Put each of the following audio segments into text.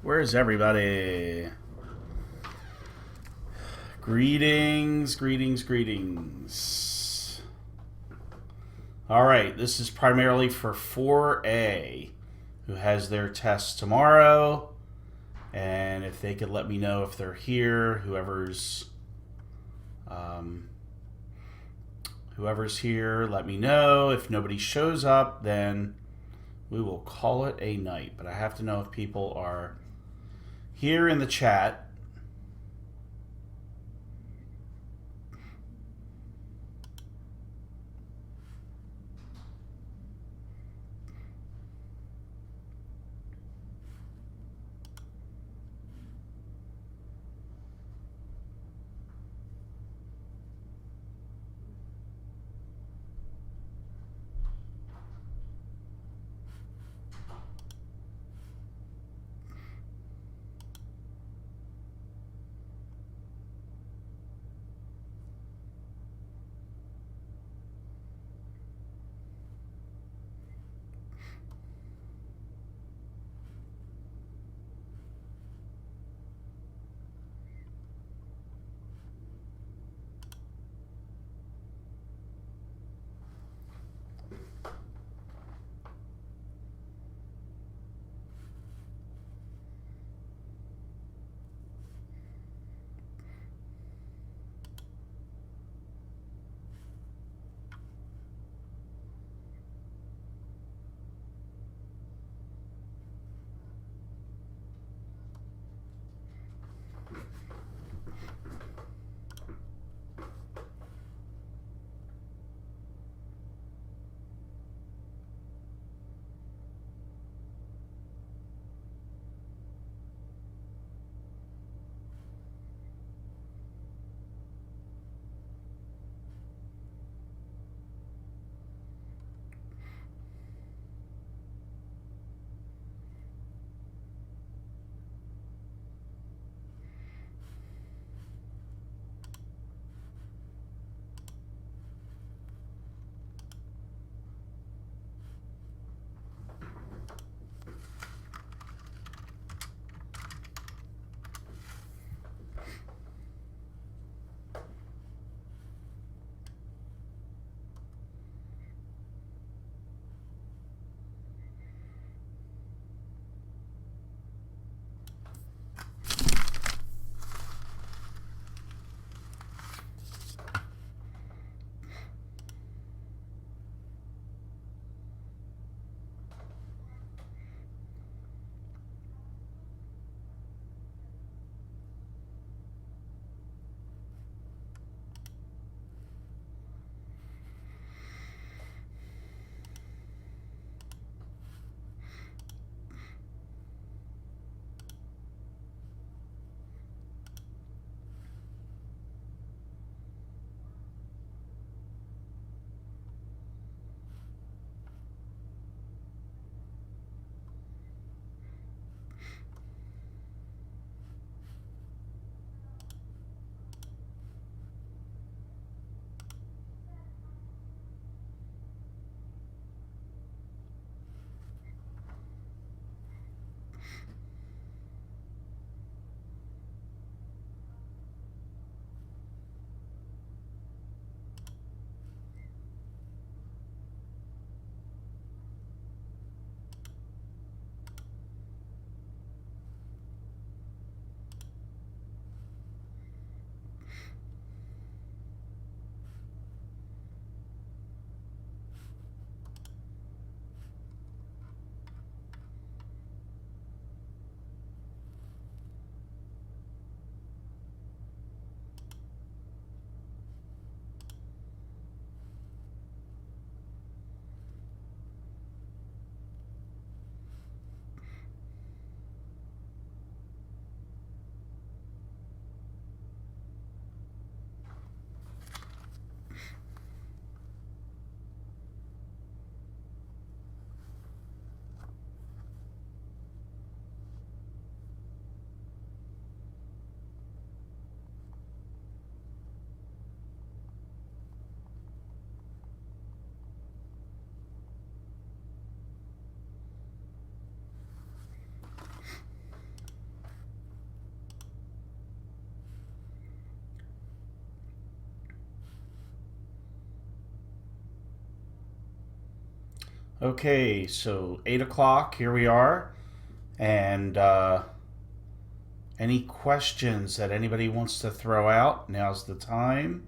Where's everybody? Greetings, greetings, greetings. All right, this is primarily for 4A, who has their test tomorrow. And if they could let me know if they're here, whoever's here, let me know. If nobody shows up, then we will call it a night. But I have to know if people are here in the chat. Okay, so 8 o'clock, here we are. And any questions that anybody wants to throw out? Now's the time.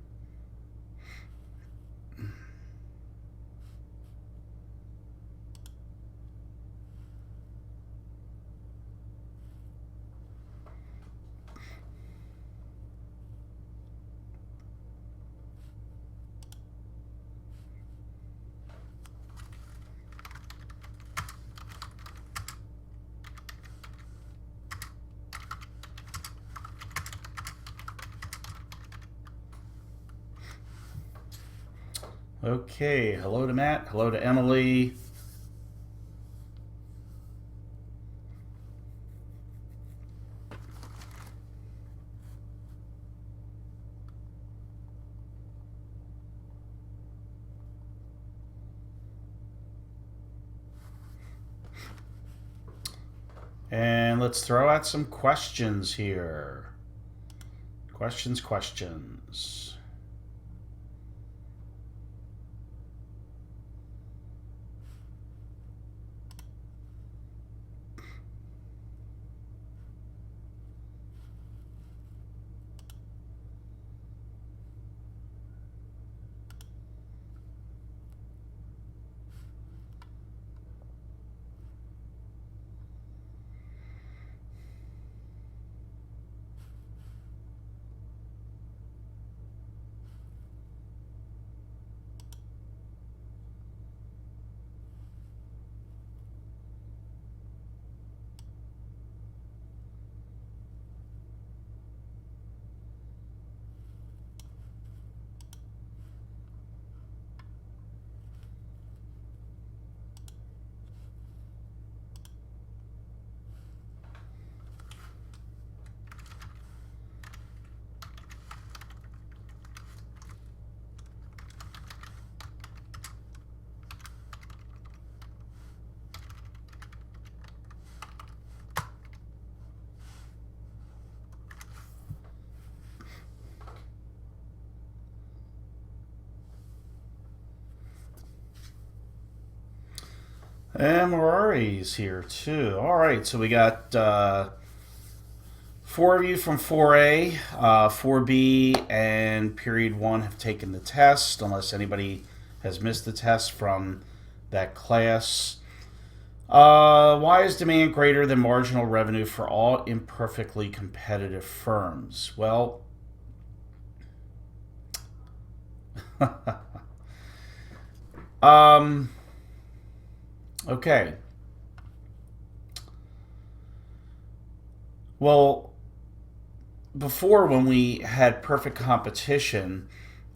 Okay, hello to Matt, hello to Emily. And let's throw out some questions here. Questions. And Mirari's here too. All right, so we got 4 of you from 4A, 4B, and period 1 have taken the test, unless anybody has missed the test from that class. Why is demand greater than marginal revenue for all imperfectly competitive firms? Well, okay. Well, before, when we had perfect competition,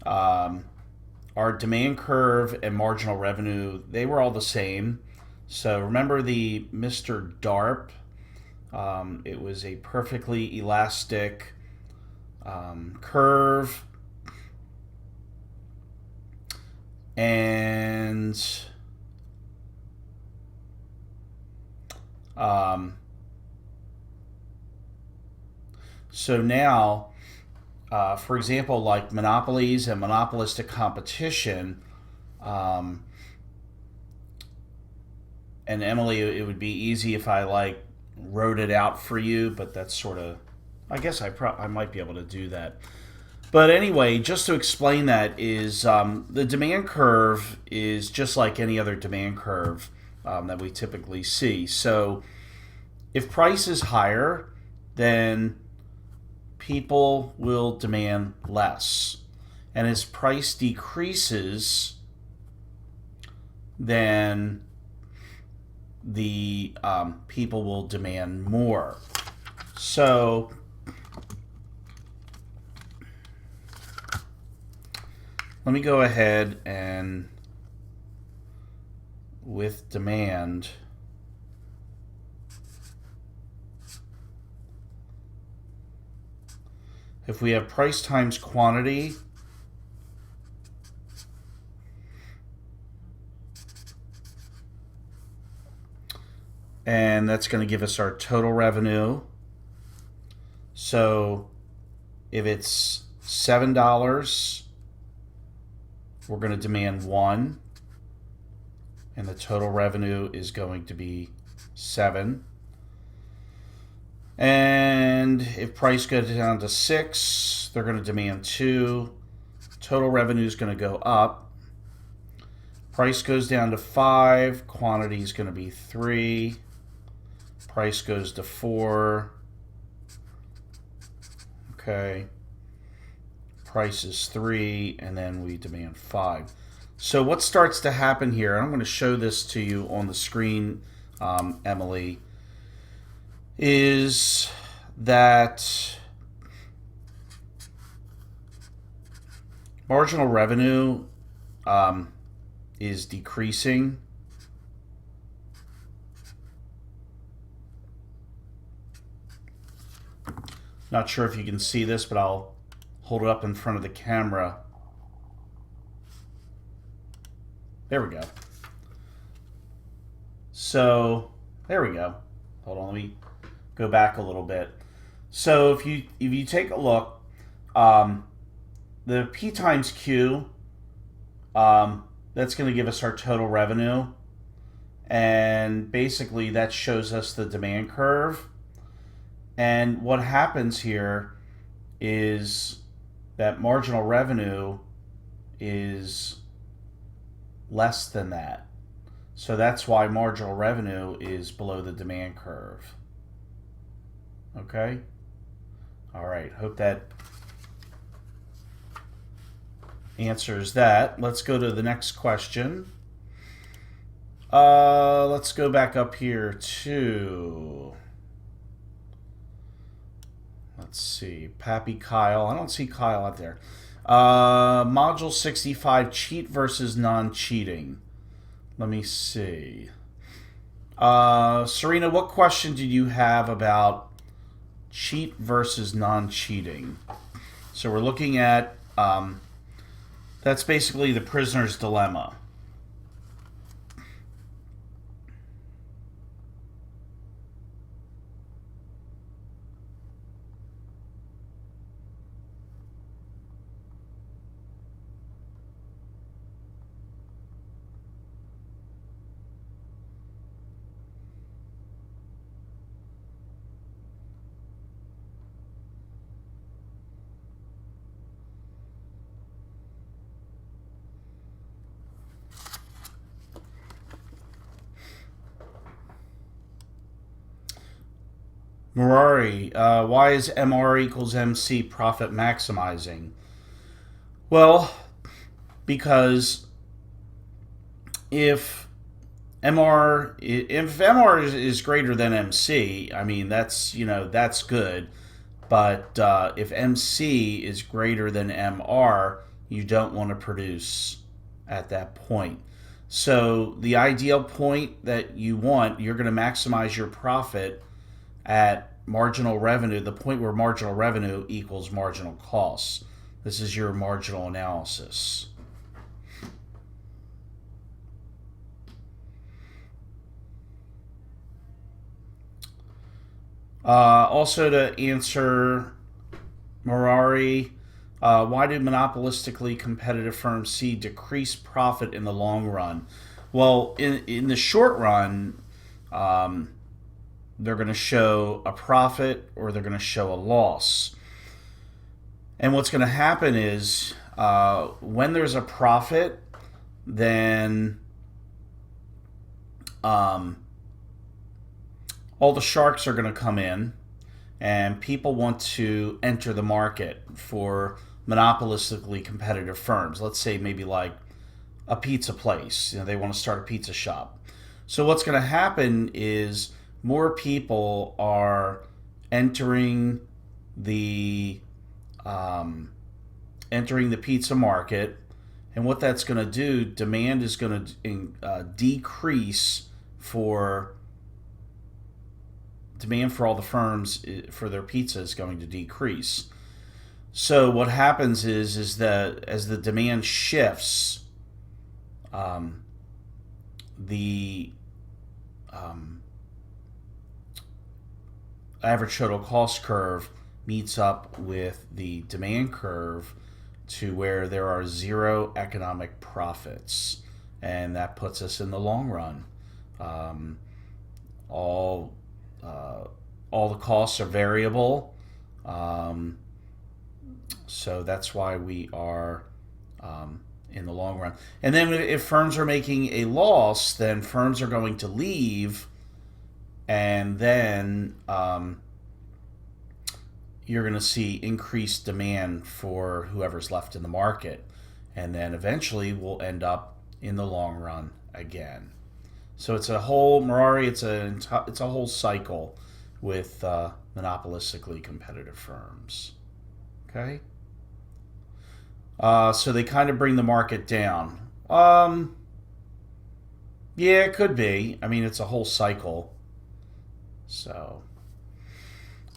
our demand curve and marginal revenue, they were all the same. So remember the Mr. DARP? It was a perfectly elastic curve. And so now, for example, like monopolies and monopolistic competition, and Emily, it would be easy if I wrote it out for you, but that's sort of, I guess I might be able to do that. But anyway, just to explain that is the demand curve is just like any other demand curve that we typically see. So if price is higher, then people will demand less. And as price decreases, then the people will demand more. So let me go ahead and with demand, if we have price times quantity, and that's going to give us our total revenue. So if it's $7, we're going to demand 1. and the total revenue is going to be 7. And if price goes down to 6, they're going to demand 2. Total revenue is going to go up. Price goes down to 5, quantity is going to be 3. Price goes to 4. Okay. Price is 3, and then we demand 5. So what starts to happen here, and I'm going to show this to you on the screen, Emily, is that marginal revenue is decreasing. Not sure if you can see this, but I'll hold it up in front of the camera. There we go. So there we go. Hold on, let me go back a little bit. So if you take a look, the P times Q, that's going to give us our total revenue, and basically that shows us the demand curve. And what happens here is that marginal revenue is less than that. So that's why marginal revenue is below the demand curve. Okay? All right, hope that answers that. Let's go to the next question. Let's go back up here to, let's see, Pappy Kyle. I don't see Kyle out there. Module 65, cheat versus non-cheating. Let me see. Serena, what question did you have about cheat versus non-cheating? So we're looking at, that's basically the prisoner's dilemma. Murari, why is MR equals MC profit maximizing? Well, because if MR is greater than MC, I mean that's that's good. But if MC is greater than MR, you don't want to produce at that point. So the ideal point that you want, you're going to maximize your profit at marginal revenue, the point where marginal revenue equals marginal costs. This is your marginal analysis. Also to answer Murari, why do monopolistically competitive firms see decreased profit in the long run? Well, in the short run, they're going to show a profit or they're going to show a loss. And what's going to happen is when there's a profit, then all the sharks are going to come in and people want to enter the market for monopolistically competitive firms. Let's say maybe like a pizza place. They want to start a pizza shop. So what's going to happen is more people are entering the pizza market, and what that's going to do, demand is going to decrease for demand for all the firms for their pizza is going to decrease. So what happens is that as the demand shifts, the average total cost curve meets up with the demand curve to where there are zero economic profits. and that puts us in the long run. All the costs are variable, so that's why we are in the long run. And then if firms are making a loss, then firms are going to leave, and then you're going to see increased demand for whoever's left in the market, and then eventually we'll end up in the long run again. So it's a whole Merari. It's a whole cycle with monopolistically competitive firms. Okay. So they kind of bring the market down. Yeah, it could be. I mean, it's a whole cycle. So,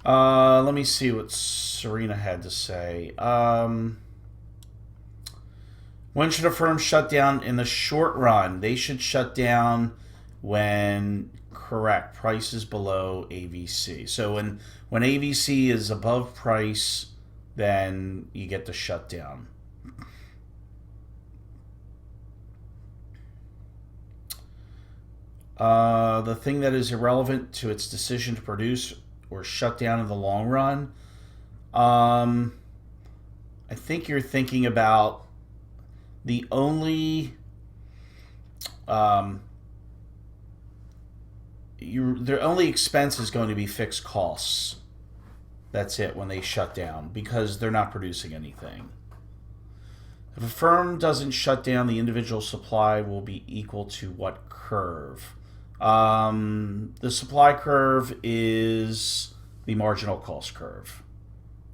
let me see what Serena had to say. When should a firm shut down in the short run? They should shut down when, correct, price is below AVC. So when AVC is above price, then you get to shut down. The thing that is irrelevant to its decision to produce or shut down in the long run, I think you're thinking about the only their only expense is going to be fixed costs. That's it when they shut down, because they're not producing anything. If a firm doesn't shut down, the individual supply will be equal to what curve? The supply curve is the marginal cost curve,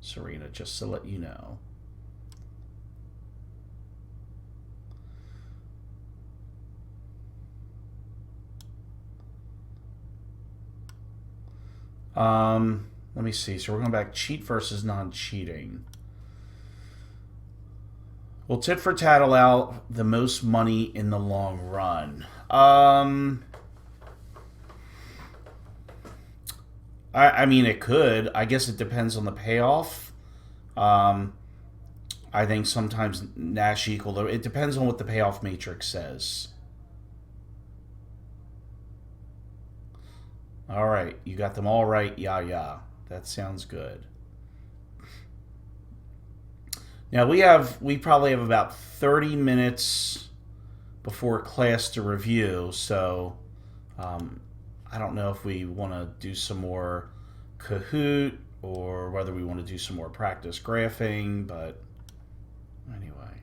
Serena, just to let you know. Let me see. So we're going back cheat versus non-cheating. Will tit for tat allow the most money in the long run? I mean, it could. I guess it depends on the payoff. I think sometimes Nash equal. It depends on what the payoff matrix says. All right, you got them all right. Yeah. That sounds good. Now we probably have about 30 minutes before class to review, so I don't know if we want to do some more Kahoot or whether we want to do some more practice graphing, but anyway.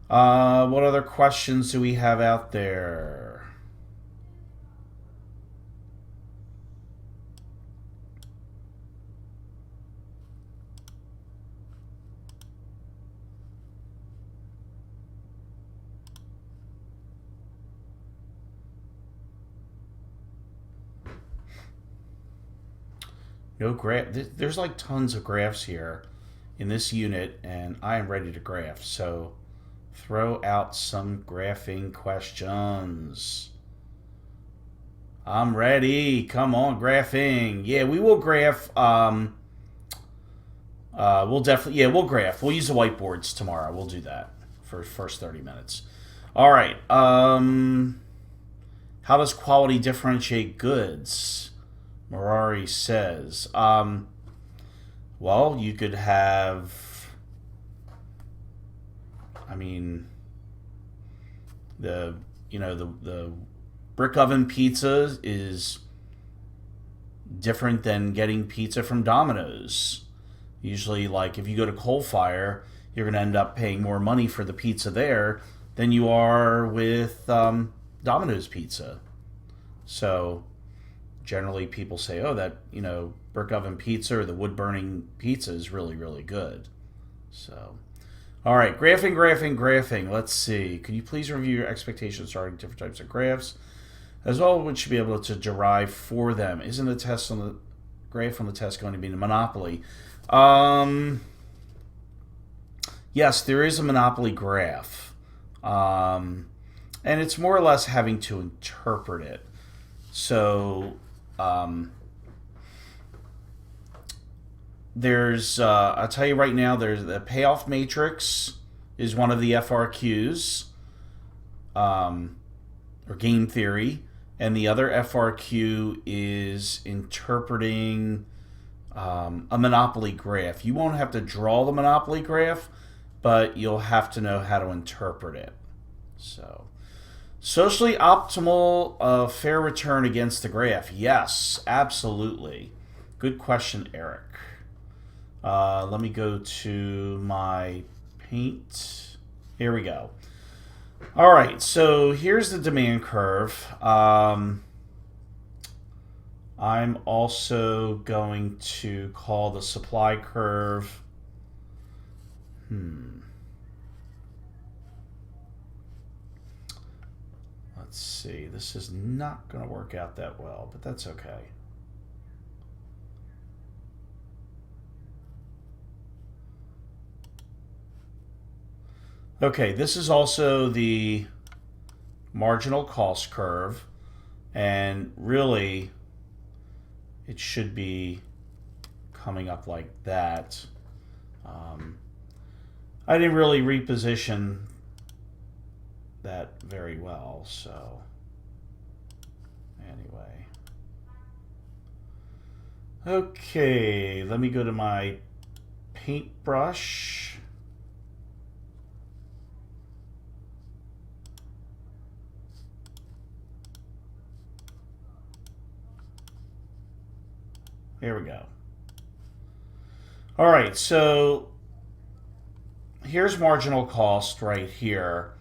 What other questions do we have out there? No graph. There's like tons of graphs here in this unit, and I am ready to graph. So throw out some graphing questions. I'm ready. Come on, graphing. Yeah, we will graph. We'll definitely. Yeah, we'll graph. We'll use the whiteboards tomorrow. We'll do that for first 30 minutes. All right. How does quality differentiate goods? Merari says, well, you could have, I mean, the brick oven pizza is different than getting pizza from Domino's. Usually, like, if you go to Coal Fire, you're going to end up paying more money for the pizza there than you are with Domino's pizza. So generally people say, oh, that, brick oven pizza or the wood burning pizza is really, really good. So, all right, graphing. Let's see. Could you please review your expectations regarding different types of graphs, as well as what you should be able to derive for them? Isn't the test on the graph on the test going to be the monopoly? Yes, there is a monopoly graph, and it's more or less having to interpret it. So there's, I'll tell you right now, there's the payoff matrix is one of the FRQs. or game theory, and the other FRQ is interpreting a Monopoly graph. You won't have to draw the Monopoly graph, but you'll have to know how to interpret it. So, socially optimal fair return against the graph. Yes, absolutely. Good question, Eric. Let me go to my paint. Here we go. All right, so here's the demand curve. I'm also going to call the supply curve. Let's see. This is not going to work out that well, but that's okay. Okay, this is also the marginal cost curve, and really it should be coming up like that. I didn't really reposition that very well, so anyway. Okay, let me go to my paintbrush. Here we go. All right, so here's marginal cost right here.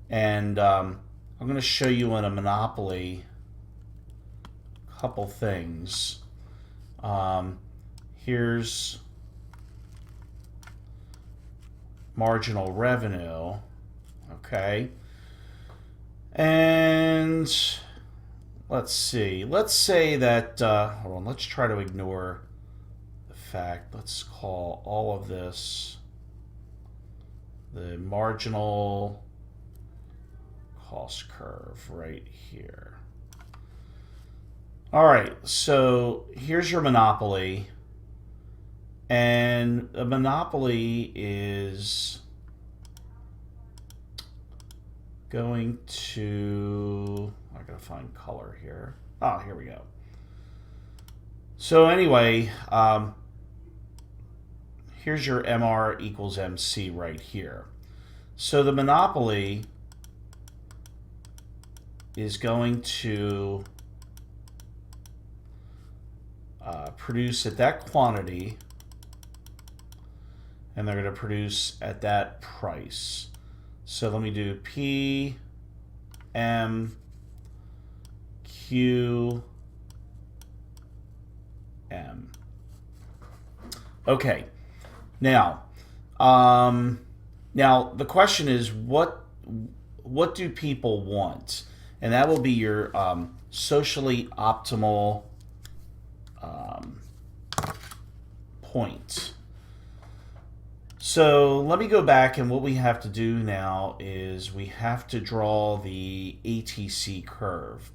And I'm going to show you in a Monopoly a couple things. Here's marginal revenue. Okay. And let's see. Let's say that, hold on, let's try to ignore the fact. Let's call all of this the marginal cost curve right here. All right, so here's your Monopoly. And a Monopoly is going to, I gotta find color here. Oh, here we go. So anyway, here's your MR equals MC right here. So the Monopoly is going to produce at that quantity, and they're going to produce at that price. So let me do P, M, Q, M. Okay. Now, now the question is, what do people want? And that will be your socially optimal point. So let me go back, and what we have to do now is we have to draw the ATC curve.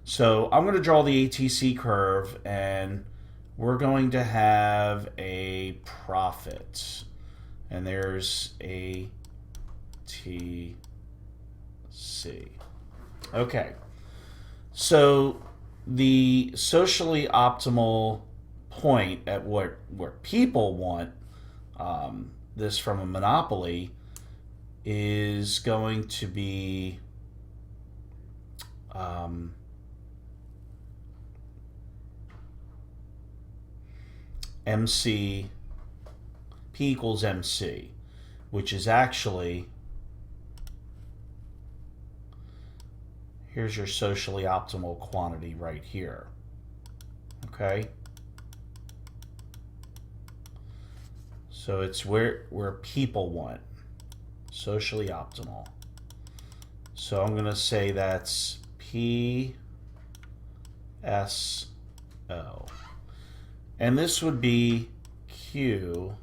So I'm going to draw the ATC curve, and we're going to have a profit. And there's ATC. Okay. So the socially optimal point at where people want this from a Monopoly is going to be MC, P equals MC, which is actually, here's your socially optimal quantity right here. Okay? So it's where people want, socially optimal. So I'm going to say that's P, S, O. And this would be Q,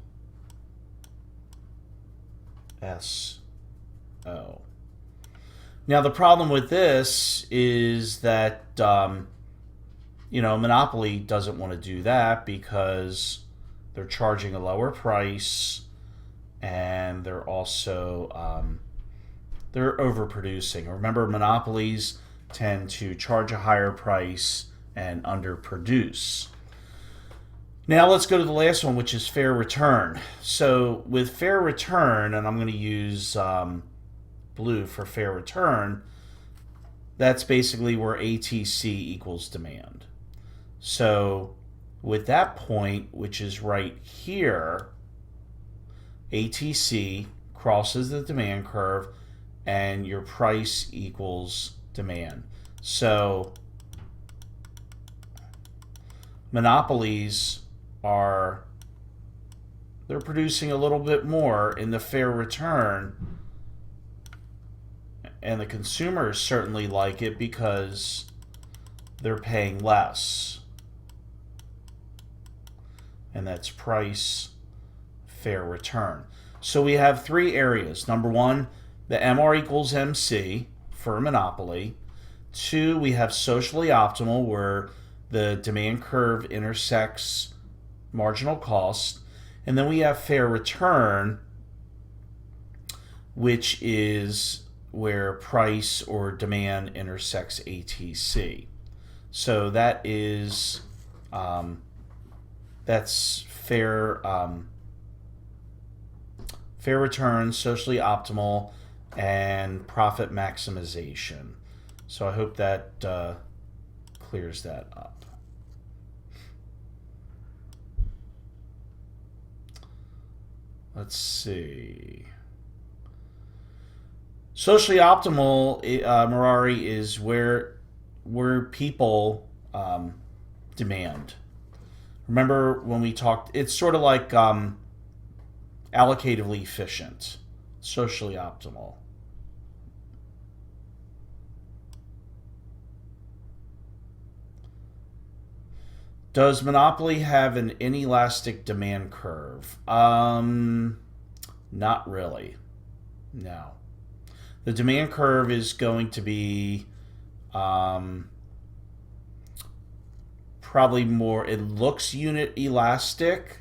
S, O. Now the problem with this is that, Monopoly doesn't want to do that because they're charging a lower price, and they're also they're overproducing. Remember, monopolies tend to charge a higher price and underproduce. Now let's go to the last one, which is fair return. So with fair return, and I'm going to use blue for fair return, that's basically where ATC equals demand. So with that point, which is right here, ATC crosses the demand curve and your price equals demand. So monopolies they're producing a little bit more in the fair return, and the consumers certainly like it because they're paying less. And that's price, fair return. So we have three areas. Number one, the MR equals MC for a monopoly. Two, we have socially optimal, where the demand curve intersects marginal cost. And then we have fair return, which is where price or demand intersects ATC. So that is that's fair fair return, socially optimal, and profit maximization. So I hope that clears that up. Let's see. Socially optimal, Merari, is where people demand. Remember when we talked, it's sort of like allocatively efficient, socially optimal. Does monopoly have an inelastic demand curve? Not really. No. The demand curve is going to be probably more, it looks unit elastic.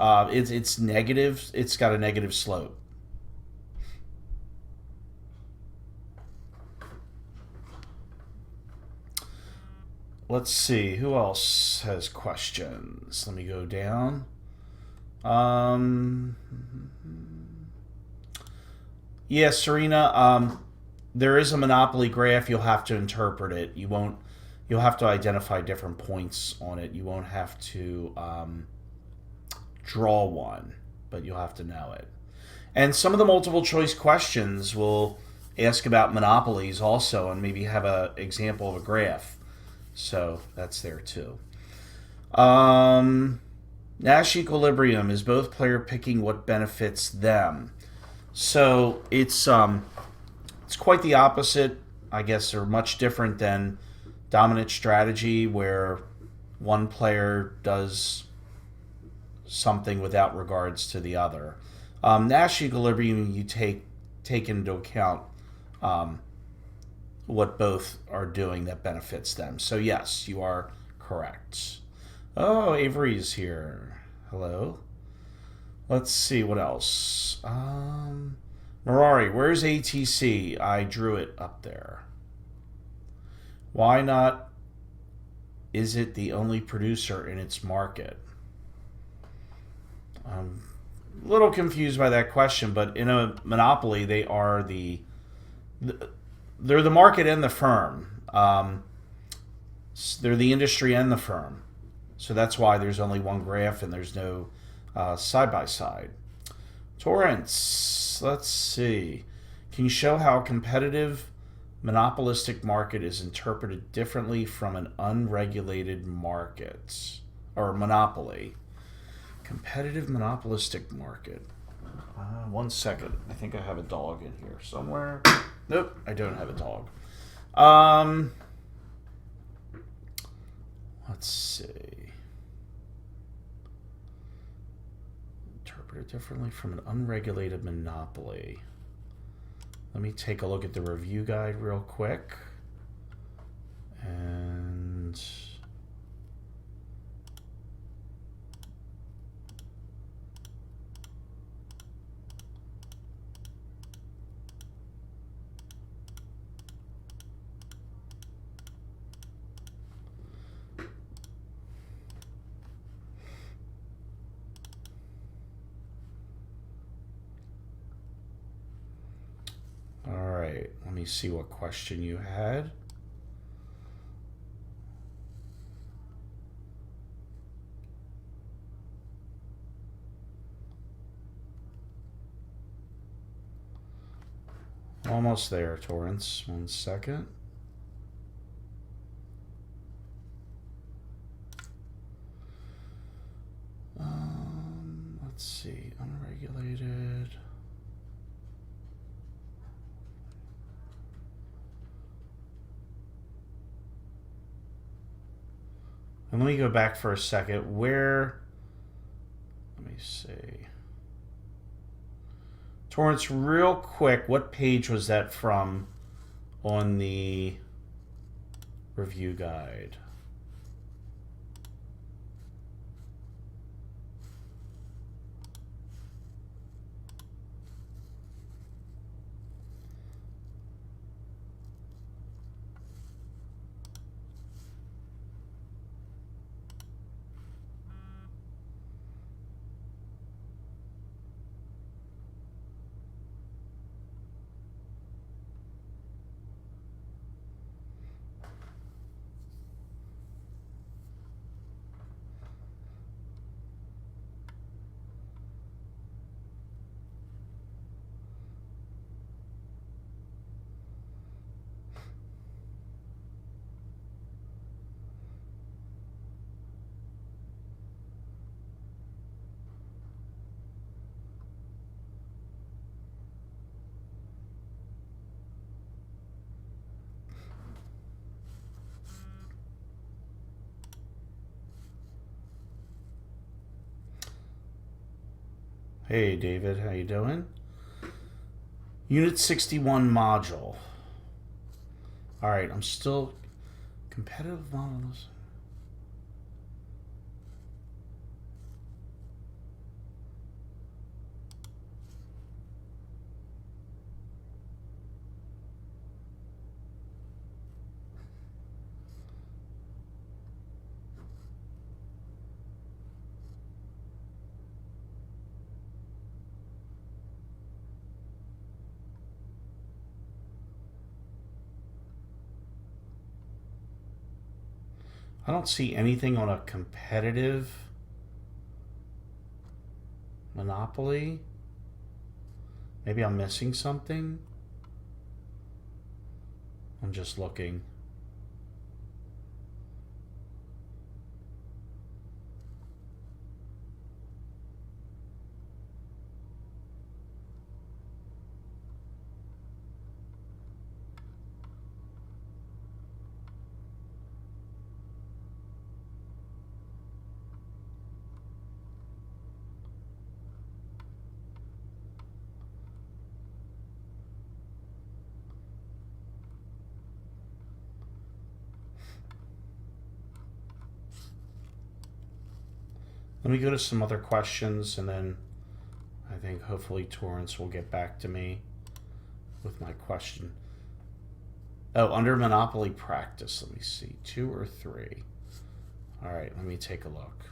It's negative. It's got a negative slope. Let's see, who else has questions? Let me go down. Yeah, Serena, there is a monopoly graph. You'll have to interpret it. You'll have to identify different points on it. You won't have to draw one, but you'll have to know it. And some of the multiple choice questions will ask about monopolies also, and maybe have an example of a graph. So that's there too. Nash equilibrium is both player picking what benefits them. So it's quite the opposite, I guess, or much different than dominant strategy, where one player does something without regards to the other. Nash equilibrium, you take into account what both are doing that benefits them. So yes, you are correct. Oh, Avery's here. Hello. Let's see what else. Merari, where's ATC? I drew it up there. Why not? Is it the only producer in its market? I'm a little confused by that question, but in a monopoly, they are they're the market and the firm. They're the industry and the firm. So that's why there's only one graph and there's no side-by-side. Torrance, let's see. Can you show how a competitive monopolistic market is interpreted differently from an unregulated market or monopoly? Competitive monopolistic market. 1 second. I think I have a dog in here somewhere. Nope, I don't have a dog. Let's see. Interpreted differently from an unregulated monopoly. Let me take a look at the review guide real quick. And me see what question you had. Almost there, Torrance. 1 second. Let's see. Unregulated. And let me go back for a second. Where? Let me see. Torrance, real quick, what page was that from on the review guide? Hey, David, how you doing? Unit 61 module. All right, I'm still competitive models. I don't see anything on a competitive Monopoly. Maybe I'm missing something. I'm just looking. Let me go to some other questions, and then I think hopefully Torrance will get back to me with my question. Oh, under Monopoly practice, let me see. 2 or 3. All right, let me take a look.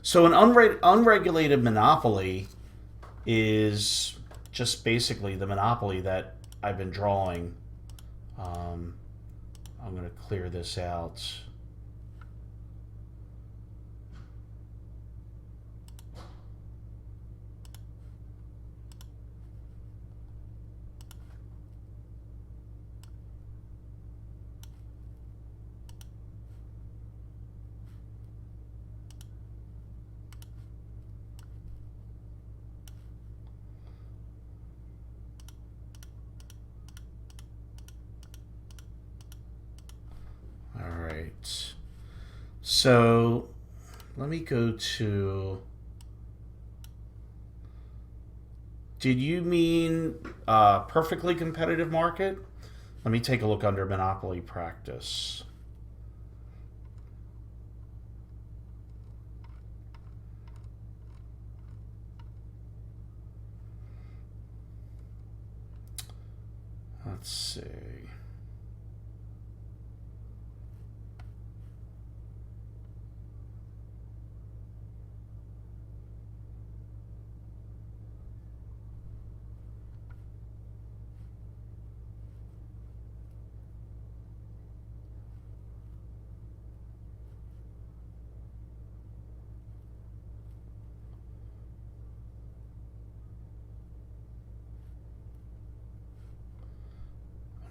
So an unregulated monopoly is just basically the monopoly that I've been drawing. I'm going to clear this out. So let me go to, did you mean perfectly competitive market? Let me take a look under Monopoly practice. Let's see.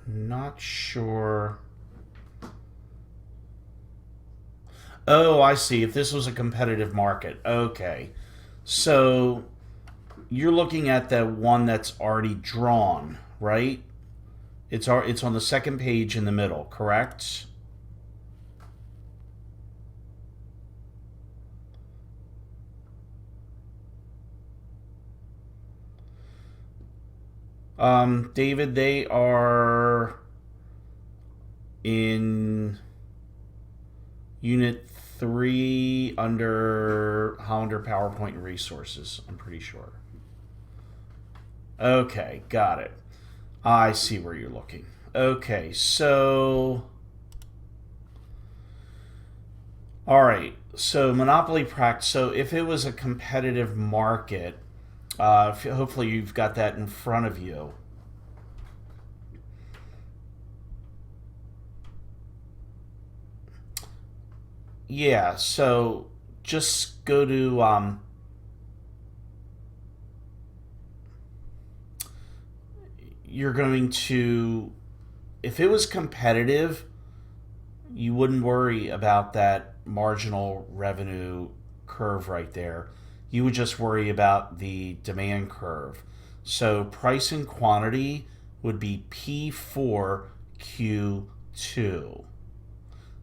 Not sure. Oh, I see. If this was a competitive market. Okay. So you're looking at the one that's already drawn, right? It's on the second page in the middle, correct? David, they are in Unit 3 under Hollander PowerPoint and Resources, I'm pretty sure. Okay, got it. I see where you're looking. Okay, so... All right, so Monopoly practice. So if it was a competitive market, hopefully you've got that in front of you. Yeah, so just go to you're going to, if it was competitive, you wouldn't worry about that marginal revenue curve right there. You would just worry about the demand curve. So price and quantity would be P4Q2.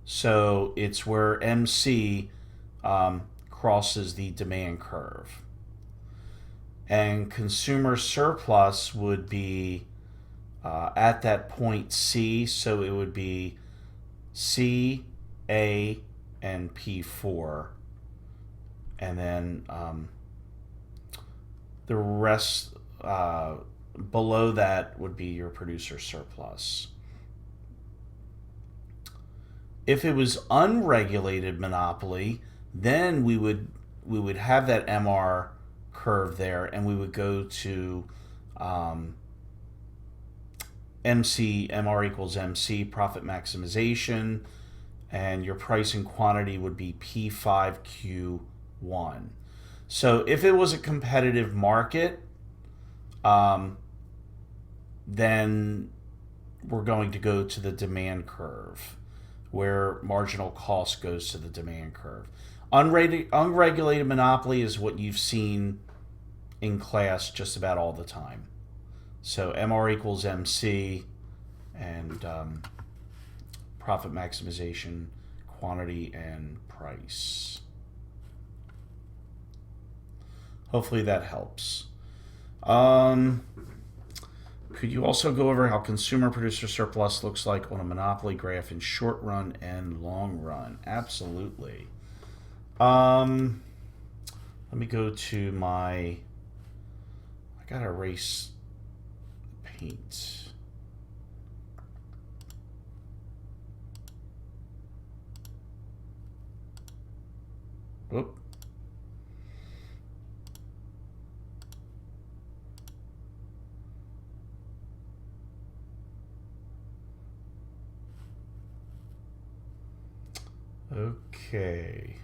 So it's where MC crosses the demand curve. And consumer surplus would be at that point C, so it would be C, A, and P4. And then the rest below that would be your producer surplus. If it was unregulated monopoly, then we would have that MR curve there, and we would go to MC, MR equals MC, profit maximization, and your price and quantity would be P5Q1. So if it was a competitive market, then we're going to go to the demand curve, where marginal cost goes to the demand curve. Unregulated monopoly is what you've seen in class just about all the time. So MR equals MC, and profit maximization, quantity, and price. Hopefully that helps. Could you also go over how consumer producer surplus looks like on a monopoly graph in short run and long run? Absolutely. Let me go to my... I gotta erase paint. Whoop. Okay.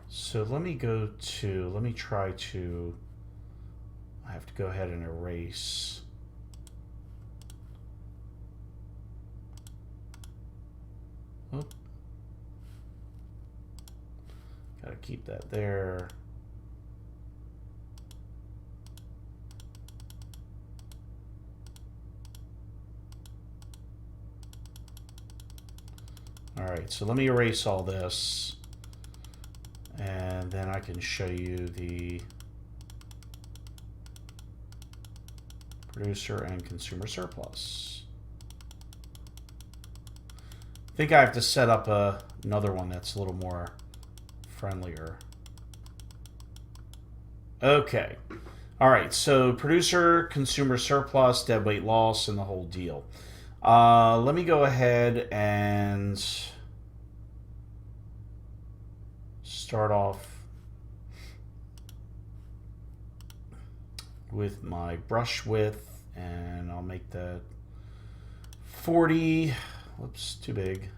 So let me try to, I have to go ahead and erase. Oop. Gotta keep that there. All right, so let me erase all this, and then I can show you the producer and consumer surplus. I think I have to set up another one that's a little more friendlier. Okay. All right, so producer, consumer surplus, deadweight loss, and the whole deal. Let me go ahead and start off with my brush width, and I'll make that 40. Whoops, too big.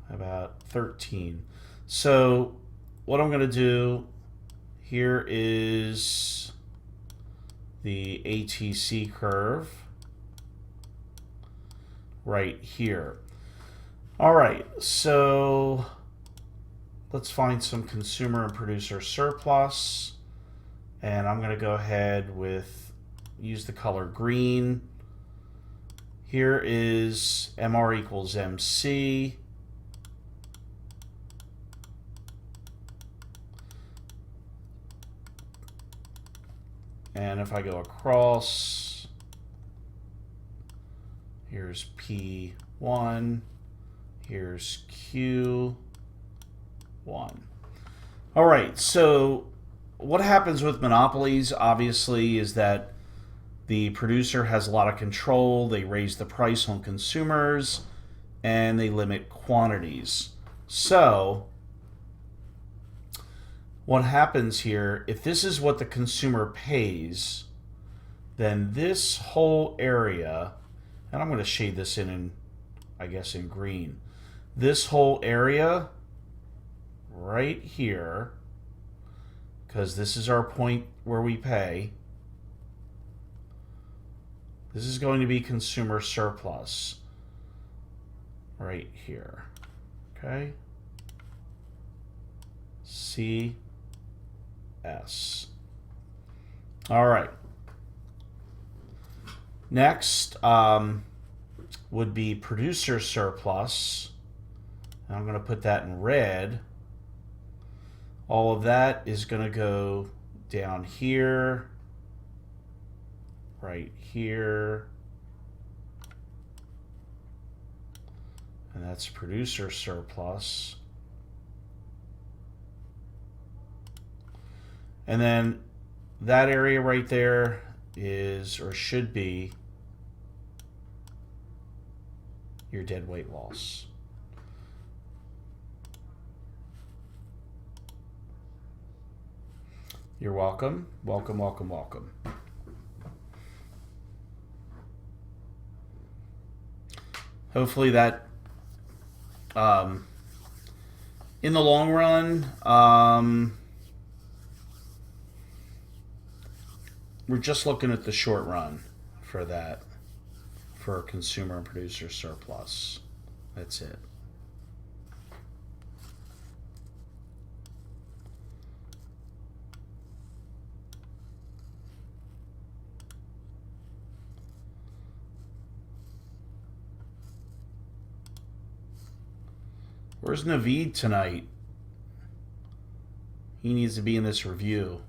How about 13? So what I'm going to do here is the ATC curve right here. All right, so let's find some consumer and producer surplus. And I'm going to go ahead with, use the color green. Here is MR equals MC. And if I go across, here's P1, here's Q1. All right, so what happens with monopolies, obviously, is that the producer has a lot of control. They raise the price on consumers, and they limit quantities. So what happens here, if this is what the consumer pays, then this whole area, and I'm going to shade this in, I guess, in green. This whole area right here, because this is our point where we pay, this is going to be consumer surplus right here. Okay? CS. All right. Next would be producer surplus. And I'm going to put that in red. All of that is going to go down here, right here, and that's producer surplus. And then that area right there is, or should be, your deadweight loss. You're welcome. Welcome, welcome, welcome. Hopefully that, in the long run, we're just looking at the short run for that, for consumer and producer surplus. That's it. Where's Naveed tonight? He needs to be in this review.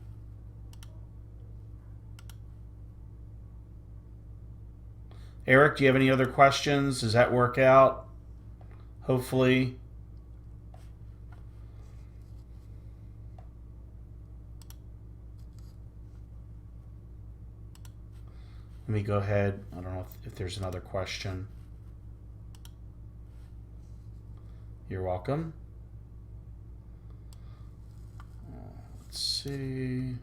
Eric, do you have any other questions? Does that work out? Hopefully. Let me go ahead. I don't know if there's another question. You're welcome. Let's see.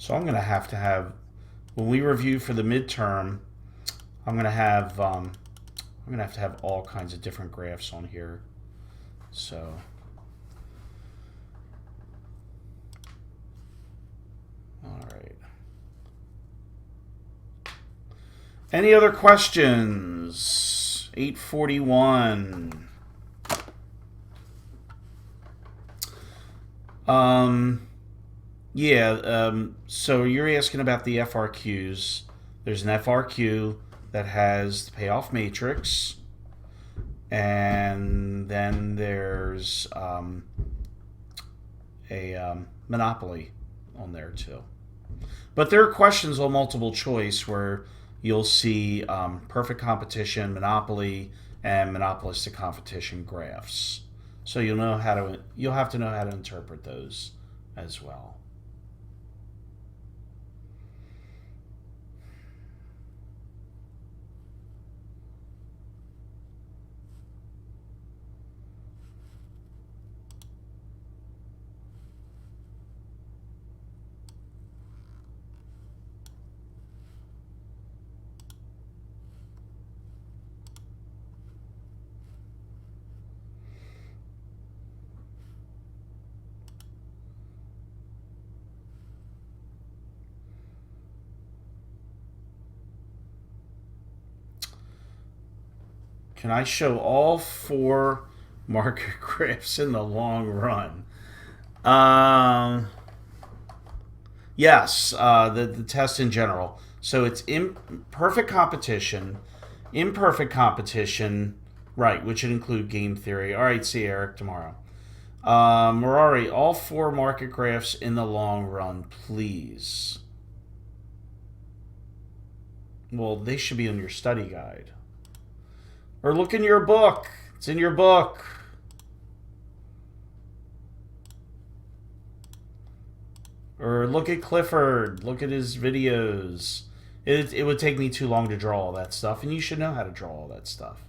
So I'm going to have, when we review for the midterm, I'm going to have to have all kinds of different graphs on here. So all right. Any other questions? 841. So you're asking about the FRQs. There's an FRQ that has the payoff matrix, and then there's a monopoly on there too. But there are questions on multiple choice where you'll see perfect competition, monopoly, and monopolistic competition graphs. So you'll have to know how to interpret those as well. Can I show all 4 market graphs in the long run? Yes, the test in general. So it's imperfect competition, right, which would include game theory. All right, see Eric tomorrow. Merari, all 4 market graphs in the long run, please. Well, they should be in your study guide. Or look in your book. It's in your book. Or look at Clifford. Look at his videos. It would take me too long to draw all that stuff, and you should know how to draw all that stuff.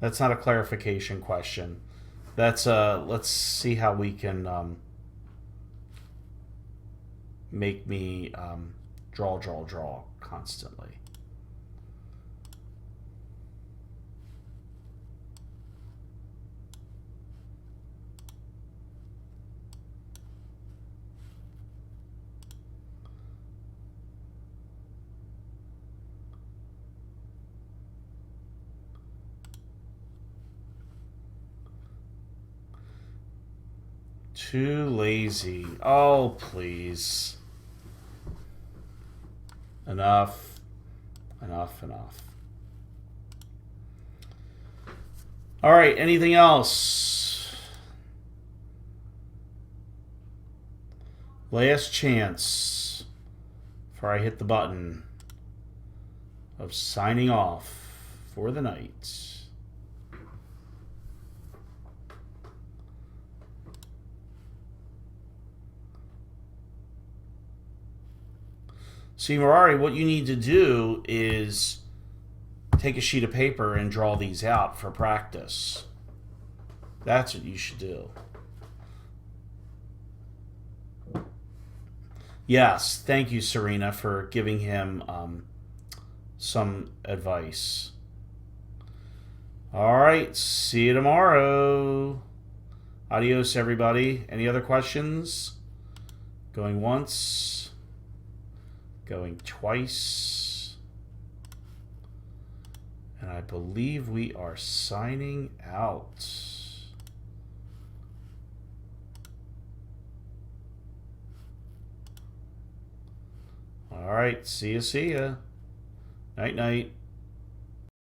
That's not a clarification question. That's let's see how we can make me draw constantly. Too lazy. Oh, please. Enough. All right, anything else? Last chance before I hit the button of signing off for the night. See, Merari, what you need to do is take a sheet of paper and draw these out for practice. That's what you should do. Yes, thank you, Serena, for giving him some advice. All right, see you tomorrow. Adios, everybody. Any other questions? Going once. Going twice. And I believe we are signing out. All right, see ya. Night, night.